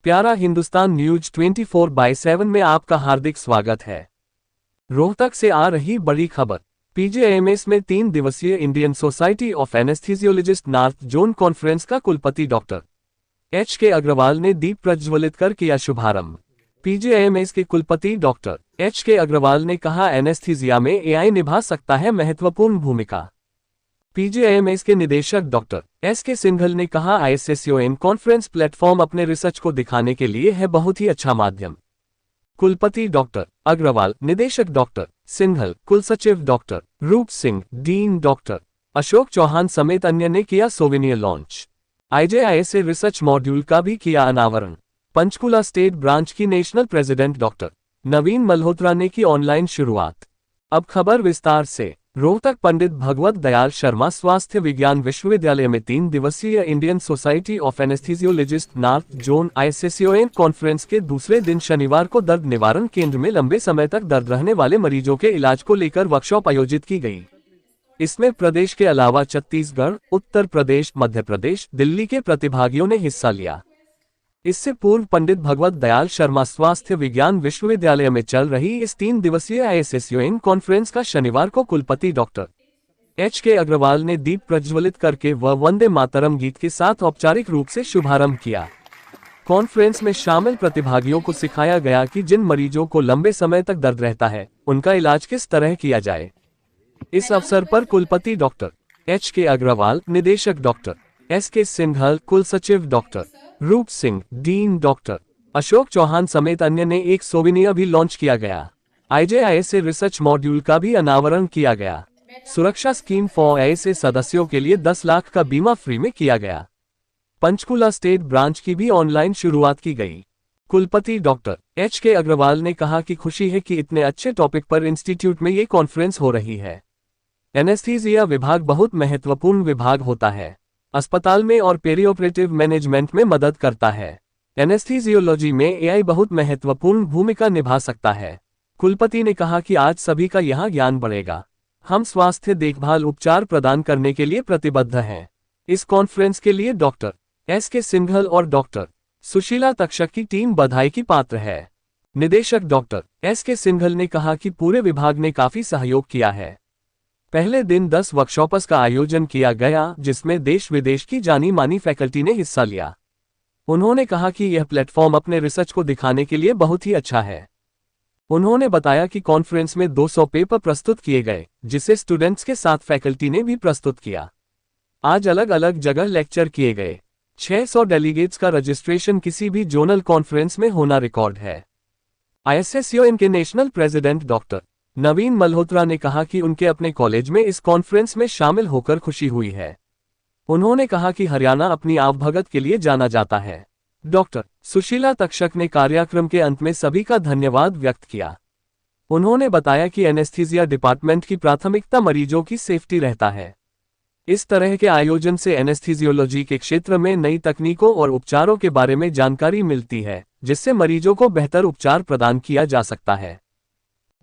प्यारा हिंदुस्तान न्यूज 24/7 में आपका हार्दिक स्वागत है। रोहतक से आ रही बड़ी खबर। पीजेएमएस में 3 दिवसीय Indian society of anaesthesiologist north zone conference का कुलपति डॉक्टर के अग्रवाल ने दीप प्रज्वलित कर किया शुभारंभ। पीजेएमएस के कुलपति डॉक्टर के अग्रवाल ने कहा, एनेस्थीसिया में एआई निभा सकता है महत्वपूर्ण भूमिका। पीजेएमएस के निदेशक डॉक्टर के सिंघल ने कहा, आईएसएसओएन कॉन्फ्रेंस प्लेटफॉर्म अपने रिसर्च को दिखाने के लिए है बहुत ही अच्छा माध्यम। कुलपति डॉक्टर अग्रवाल, निदेशक डॉक्टर सिंघल, कुलसचिव डॉक्टर रूप सिंह, डीन डॉक्टर अशोक चौहान समेत अन्य ने किया सोवेनियर लॉन्च। आईजेआईएसए रिसर्च मॉड्यूल का भी किया अनावरण। पंचकुला स्टेट ब्रांच की नेशनल प्रेसिडेंट डॉक्टर नवीन मल्होत्रा ने की ऑनलाइन शुरुआत। अब खबर विस्तार से। रोहतक पंडित भगवत दयाल शर्मा स्वास्थ्य विज्ञान विश्वविद्यालय में 3 दिवसीय Indian society of anaesthesiologist north zone ISSON conference के दूसरे दिन शनिवार को दर्द निवारण केंद्र में लंबे समय तक दर्द रहने वाले मरीजों के इलाज को लेकर वर्कशॉप आयोजित की गई। इसमें प्रदेश के अलावा छत्तीसगढ़, उत्तर प्रदेश, मध्य प्रदेश, दिल्ली के प्रतिभागियों ने हिस्सा लिया। इससे पूर्व पंडित भगवत दयाल शर्मा स्वास्थ्य विज्ञान विश्वविद्यालय में चल रही इस 3 दिवसीय आईएसएसओएन कॉन्फ्रेंस का शनिवार को कुलपति डॉक्टर के अग्रवाल ने दीप प्रज्वलित करके व वंदे मातरम गीत के साथ औपचारिक रूप से शुभारंभ किया। कॉन्फ्रेंस में शामिल प्रतिभागियों को सिखाया गया कि जिन मरीजों को लंबे समय तक दर्द रहता है, उनका इलाज किस तरह किया जाए। इस अवसर पर कुलपति डॉक्टर के अग्रवाल, निदेशक डॉक्टर के सिंघल, कुलसचिव डॉक्टर रूप सिंह, डीन डॉक्टर अशोक चौहान समेत अन्य ने एक सोवेनियर भी लॉन्च किया गया। आईजेआईएसए रिसर्च मॉड्यूल का भी अनावरण किया गया। सुरक्षा स्कीम फॉर आईएसए सदस्यों के लिए 10 लाख का बीमा फ्री में किया गया। पंचकुला स्टेट ब्रांच की भी ऑनलाइन शुरुआत की गई। कुलपति डॉक्टर के अग्रवाल ने कहा कि खुशी है कि इतने अच्छे टॉपिक पर इंस्टीट्यूट में ये कॉन्फ्रेंस हो रही है। एनेस्थीसिया विभाग बहुत महत्वपूर्ण विभाग होता है। अस्पताल में और पेरीऑपरेटिव मैनेजमेंट में मदद करता है। एनेस्थीसियोलॉजी में एआई बहुत महत्वपूर्ण भूमिका निभा सकता है। कुलपति ने कहा कि आज सभी का यहाँ ज्ञान बढ़ेगा। हम स्वास्थ्य देखभाल उपचार प्रदान करने के लिए प्रतिबद्ध हैं। इस कॉन्फ्रेंस के लिए डॉक्टर के सिंघल और डॉक्टर सुशीला तक्षक की टीम बधाई की पात्र है। निदेशक डॉक्टर के सिंघल ने कहा कि पूरे विभाग ने काफी सहयोग किया है। पहले दिन 10 वर्कशॉप्स का आयोजन किया गया, जिसमें देश विदेश की जानी मानी फैकल्टी ने हिस्सा लिया। उन्होंने कहा कि यह प्लेटफॉर्म अपने रिसर्च को दिखाने के लिए बहुत ही अच्छा है। उन्होंने बताया कि कॉन्फ्रेंस में 200 पेपर प्रस्तुत किए गए, जिसे स्टूडेंट्स के साथ फैकल्टी ने भी प्रस्तुत किया। आज अलग अलग जगह लेक्चर किए गए। 600 डेलीगेट्स का रजिस्ट्रेशन किसी भी जोनल कॉन्फ्रेंस में होना रिकॉर्ड है। आईएसएसओएन के नेशनल प्रेसिडेंट डॉक्टर नवीन मल्होत्रा ने कहा कि उनके अपने कॉलेज में इस कॉन्फ्रेंस में शामिल होकर खुशी हुई है। उन्होंने कहा कि हरियाणा अपनी आवभगत के लिए जाना जाता है। डॉक्टर सुशीला तक्षक ने कार्यक्रम के अंत में सभी का धन्यवाद व्यक्त किया। उन्होंने बताया कि एनेस्थीसिया डिपार्टमेंट की प्राथमिकता मरीजों की सेफ्टी रहता है। इस तरह के आयोजन से एनेस्थीसियोलॉजी के क्षेत्र में नई तकनीकों और उपचारों के बारे में जानकारी मिलती है, जिससे मरीजों को बेहतर उपचार प्रदान किया जा सकता है।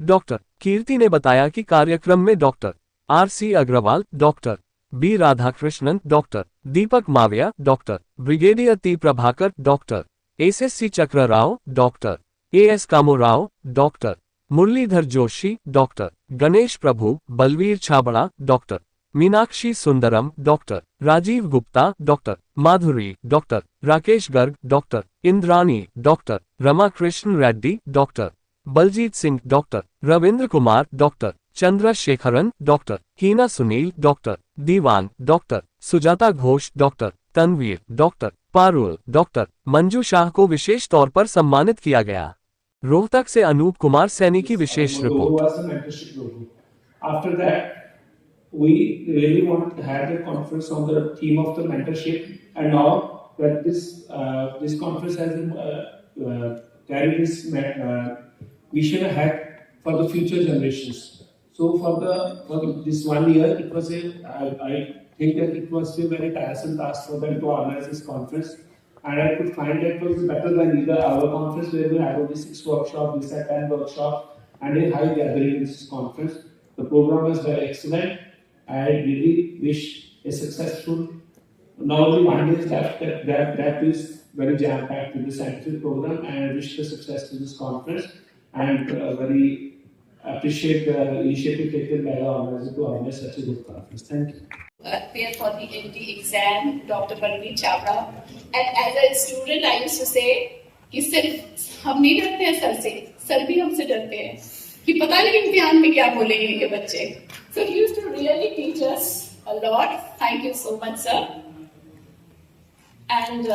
डॉक्टर कीर्ति ने बताया कि कार्यक्रम में doctor R C. Agarwal, doctor B. Radhakrishnan, doctor Deepak Mavia, doctor brigadier T. Prabhakar, doctor S S C. Chakra Rao, doctor A S. Kamorao, doctor Muralidhar Joshi, doctor Ganesh Prabhu, Balbir Chhabra, doctor Meenakshi Sundaram, doctor Rajeev Gupta, doctor Madhuri, doctor Rakesh Garg, doctor Indrani, doctor Ramakrishna Reddy, doctor Baljeet Singh, doctor Ravindra Kumar, doctor Chandrasekaran, doctor Heena Sunil, doctor Diwan, doctor Sujata Ghosh, doctor Tanveer, doctor Parul, doctor Manju Shah को विशेष तौर पर सम्मानित किया गया। रोहतक से अनूप कुमार सैनी की विशेष report. We really want to have a conference on the theme of the mentorship, and now that this conference has carried this mission ahead for the future generations. So for this 1 year, it was I think that it was a very tiresome task for them to organize this conference, and I could find that it was better than either our conference where we had only 6 workshops, this had 10 workshops, and a high gathering in this conference. The program was very excellent. I really wish a successful now only 1 day is left. That is very jam-packed with the scientific program, and I wish the success to this conference, and very appreciate the initiative taken by the organizer to organize such a good conference. Thank you. Appear for the NT exam, Dr. Parveet Chawla. And as a student, I used to say कि सिर्फ हम नहीं डरते हैं sir से, sir भी हमसे डरते हैं कि पता नहीं इम्तिहान में क्या बोलेंगे ये बच्चे. So he used to really teach us a lot. Thank you so much, sir. And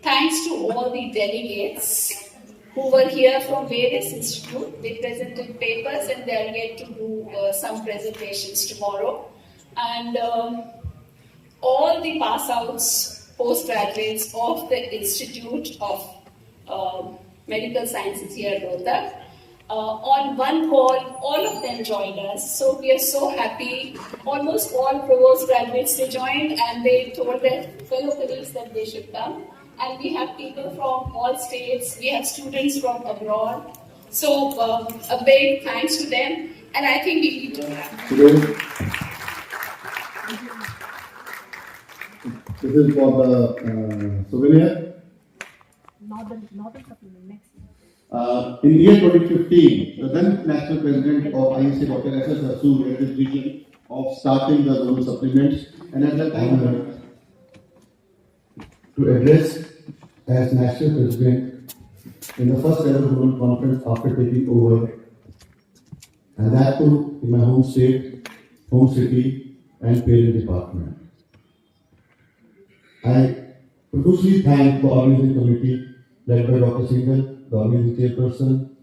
thanks to all the delegates who were here from various institutes. They presented papers and they are yet to do some presentations tomorrow. And all the pass outs, postgraduates of the Institute of Medical Sciences here at Rohtak. On one call, all of them joined us. So we are so happy. Almost all provost graduates, they joined and they told their fellow colleagues that they should come. And we have people from all states. We have students from abroad. So a big thanks to them. And I think we need to... This is for the souvenir. Northern supplement next. In the year 2015, the then National President of ISA, Dr. S.S. Rasool, had this vision of starting the zonal supplements, and at that time, to address as National President in the first ever zonal conference after taking over, and that too in my home state, home city, and parent department. I profusely thank the organizing committee led by Dr. Singhal, the organizing chairperson,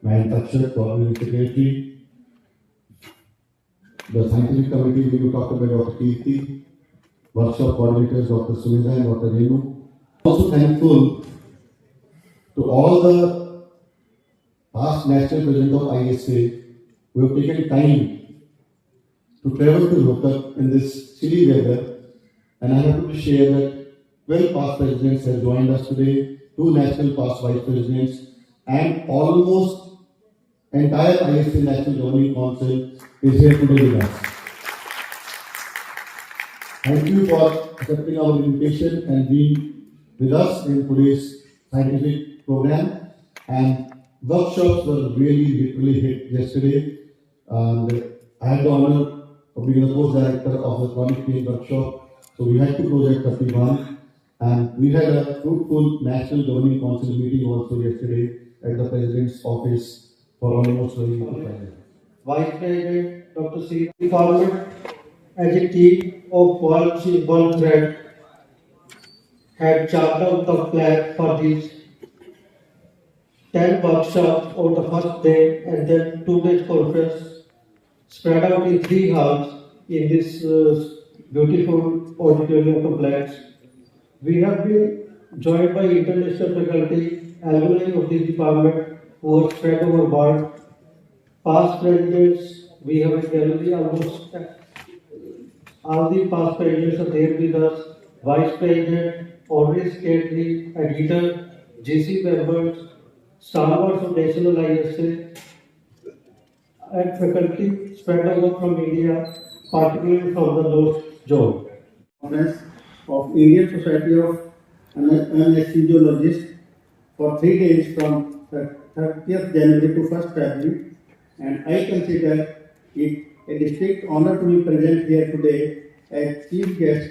Mayan Takshat, the organizing secretary, the scientific committee being talked by Dr. Kirti, workshop coordinators Dr. Sumita and Dr. Renu. Also thankful to all the past national president of ISA who have taken time to travel to Rohtak in this chilly weather. And I'm happy to share that 12 past presidents have joined us today, 2 national past vice presidents, and almost entire ISA National Governing Council is here today with us. Thank you for accepting our invitation and being with us in today's scientific program. And workshops were literally hit yesterday. And I had the honor of being the post-director of the chronic pain workshop. So we had to close at 31, and we had a fruitful National Governing Council meeting also yesterday at the President's office for almost 25 minutes. Vice President Dr. C. Forward as a team of one thread had charted out the plan for these 10 workshops on the first day and then 2 days conference spread out in 3 halls in this beautiful auditorium complex. We have been joined by international faculty, alumni of this department who are spread over the world, past presidents. We have a gallery almost all the past presidents are there with us, vice president, honorary secretary, editor, GC members, stalwarts of national ISA, and faculty spread over from India, particularly from the North Zone. Conference of Indian Society of Anesthesiologists for 3 days from 30th January to 1st February, and I consider it a distinct honor to be present here today as chief guest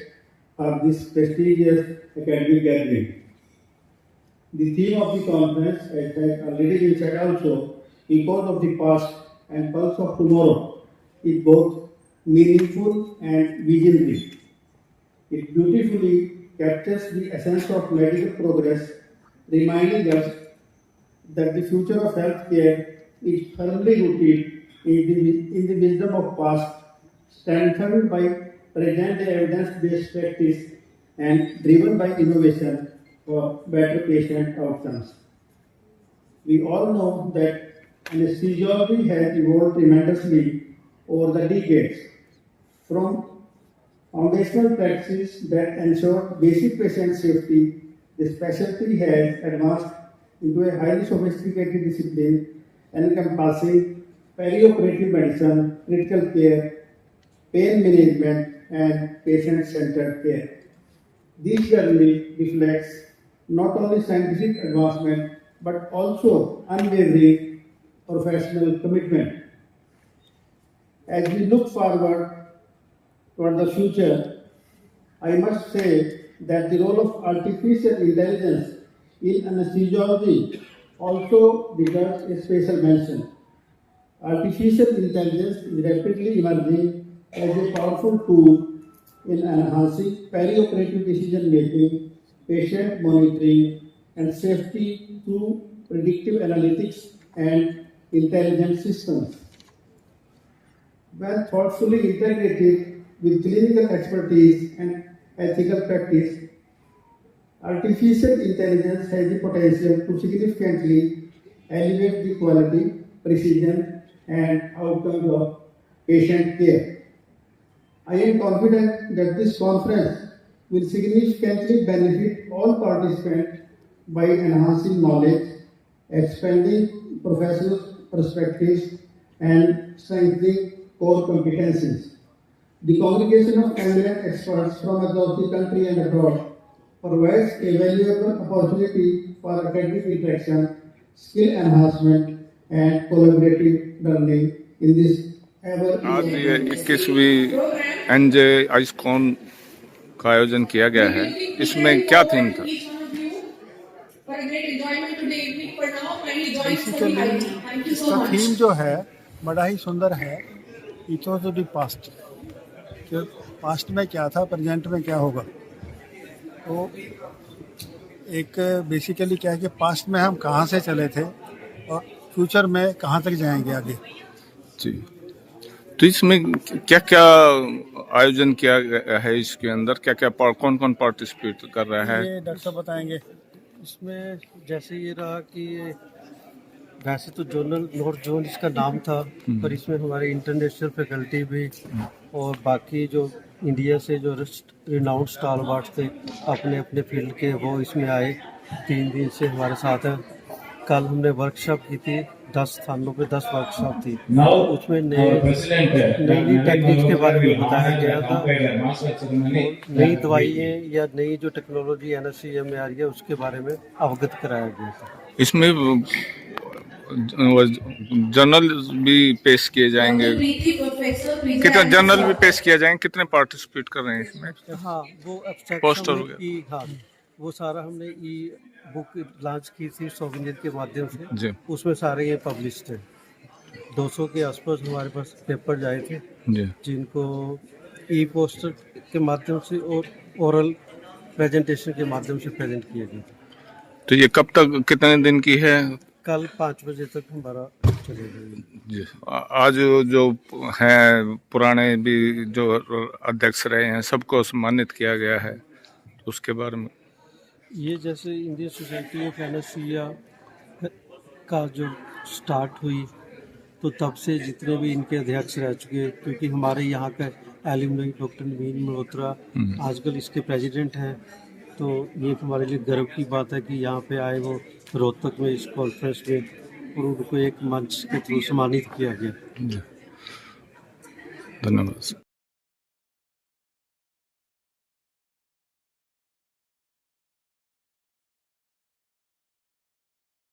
of this prestigious academic gathering. The theme of the conference, as has already been said also, Echoes of the Past and Pulse of Tomorrow, is both meaningful and visionary. It beautifully captures the essence of medical progress, reminding us that the future of healthcare is firmly rooted in the wisdom of past, strengthened by present-day evidence-based practice, and driven by innovation for better patient outcomes. We all know that anesthesiology has evolved tremendously over the decades, from foundational practices that ensure basic patient safety. The specialty has advanced into a highly sophisticated discipline encompassing perioperative medicine, critical care, pain management, and patient-centered care. This journey reflects not only scientific advancement but also unwavering professional commitment. As we look forward toward the future, I must say that the role of artificial intelligence in anesthesiology also deserves a special mention. Artificial intelligence is rapidly emerging as a powerful tool in enhancing perioperative decision making, patient monitoring, and safety through predictive analytics and intelligent systems. When thoughtfully integrated with clinical expertise and ethical practice, artificial intelligence has the potential to significantly elevate the quality, precision, and outcomes of patient care. I am confident that this conference will significantly benefit all participants by enhancing knowledge, expanding professional perspectives, and strengthening core competencies. The congregation of eminent experts from across the country and abroad provides a valuable opportunity for academic interaction, skill enhancement, and collaborative learning in this ever. आज ये 21वीं NJ आइसकॉन का आयोजन किया गया है, इसमें क्या थीम था? बेसिकली इसका थीम जो है बड़ा ही सुंदर है, इथोस ऑफ द पास्ट, कि पास्ट में क्या था, प्रेजेंट में क्या होगा। तो एक बेसिकली क्या है कि पास्ट में हम कहाँ से चले थे और फ्यूचर में कहाँ तक जाएंगे आगे। जी, तो इसमें क्या क्या आयोजन किया गया है, इसके अंदर क्या क्या कौन कौन पार्टिसिपेट कर रहा है? ये डॉक्टर साहब बताएंगे। इसमें जैसे ये रहा कि ये वैसे तो जोनल नॉर्थ जोन इसका नाम था, पर इसमें हमारे इंटरनेशनल फैकल्टी भी और बाकी जो इंडिया से जो रिनाउंड स्टालवार्ड्स थे अपने अपने फील्ड के, वो इसमें आए। 3 दिन से हमारे साथ हैं। कल हमने वर्कशॉप की थी, 10 स्थानों पे 10 वर्कशॉप थी। उसमें नई टेक्निक्स के बारे में बताया गया था, नई दवाइयाँ या नई जो टेक्नोलॉजी एनएससीएम में आ रही है उसके बारे में अवगत कराया गया था। इसमें जर्नल भी पेश किए जाएंगे, कितने जर्नल भी पेश किया जाएंगे, कितने पार्टिसिपेट कर रहे हैं इसमें? हाँ, वो पोस्टर हो एब्स्ट्रैक्ट, हाँ, वो सारा हमने ई बुक लॉन्च की थी सोविनियर के माध्यम से जी। उसमें सारे ये पब्लिश्ड है। 200 के आसपास हमारे पास पेपर आए थे जी, जिनको ई पोस्टर के माध्यम से और ओरल प्रेजेंटेशन के माध्यम से प्रेजेंट किया गया। तो ये कब तक, कितने दिन की है? कल 5 बजे तक हमारा चलेगा जी। आज जो हैं पुराने भी जो अध्यक्ष रहे हैं सबको सम्मानित किया गया है, उसके बारे में ये जैसे इंडियन सोसाइटी ऑफ एनेस्थीसिया का जो स्टार्ट हुई तो तब से जितने भी इनके अध्यक्ष रह चुके, क्योंकि हमारे यहाँ का एलुमनी डॉक्टर नवीन मल्होत्रा आजकल इसके प्रेसिडेंट हैं, तो ये हमारे लिए गर्व की बात है कि यहाँ पे आए वो रोहतक में इस कॉन्फ्रेंस में, और उनको एक मंच के थ्रू सम्मानित किया गया। धन्यवाद।